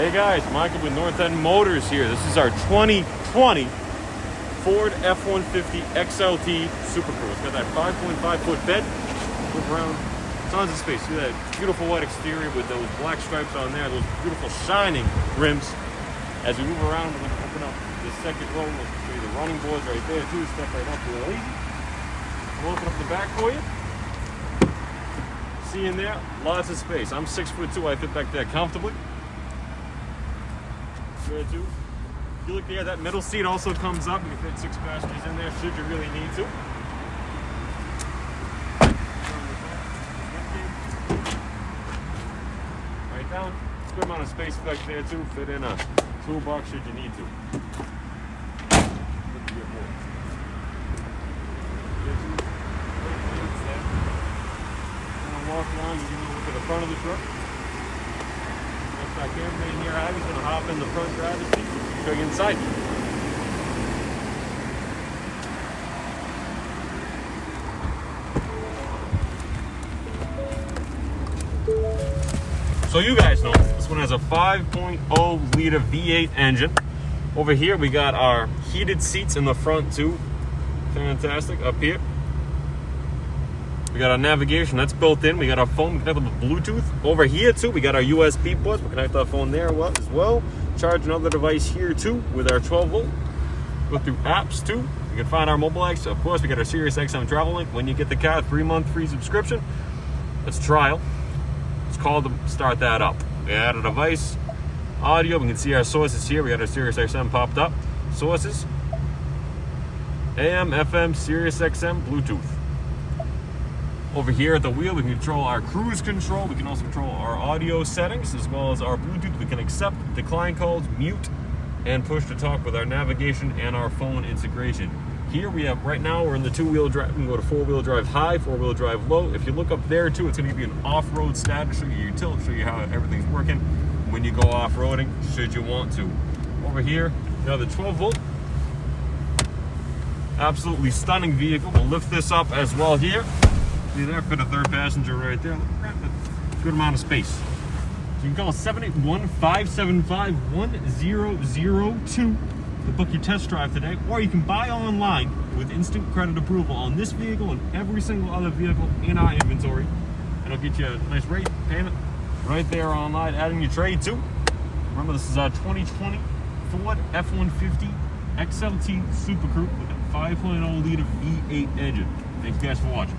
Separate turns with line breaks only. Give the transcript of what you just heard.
Hey guys, Michael with North End Motors here. This is our 2020 Ford F-150 XLT Supercrew. It's got that 5.5-foot bed. Move around, tons of space. See that beautiful white exterior with those black stripes on there, those beautiful shining rims. As we move around, we're going to open up the second row. We'll show you the running boards right there too. Step right up real easy. We'll open up the back for you. See in there, lots of space. I'm 6'2", I fit back there comfortably. Good too. If you look there, that middle seat also comes up. You can fit 6 passengers in there should you really need to. Right down. Good amount of space back there too. Fit in a toolbox should you need to. Walk along, you can look at the front of the truck. Looks like everything here, Ivy's going to hop in the front driver's seat and show you inside. So you guys know, this one has a 5.0 liter V8 engine. Over here we got our heated seats in the front too. Fantastic. Up here we got our navigation, that's built in. We got our phone connected with Bluetooth. Over here too, we got our USB ports. We'll connect our phone there as well. Charge another device here too with our 12 volt. Go through apps too. You can find our mobile apps. Of course, we got our Sirius XM Travel Link. When you get the car, 3-month free subscription. It's trial. It's called to start that up. We add a device, audio. We can see our sources here. We got our Sirius XM popped up. Sources, AM, FM, Sirius XM, Bluetooth. Over here at the wheel, we can control our cruise control. We can also control our audio settings as well as our Bluetooth. We can accept, decline calls, mute, and push to talk with our navigation and our phone integration. Here we have, right now, we're in the 2-wheel drive. We can go to 4-wheel drive high, 4-wheel drive low. If you look up there too, it's going to give you an off-road status, show you your tilt, show you how everything's working when you go off-roading, should you want to. Over here, you have the 12 volt. Absolutely stunning vehicle. We'll lift this up as well here. See there, fit a third passenger right there. Good amount of space. So you can call 781-575-1002 to book your test drive today, or you can buy online with instant credit approval on this vehicle and every single other vehicle in our inventory. And it'll get you a nice rate payment right there online, adding your trade too. Remember, this is our 2020 Ford F-150 XLT Supercrew with a 5.0 liter V8 engine. Thank you guys for watching.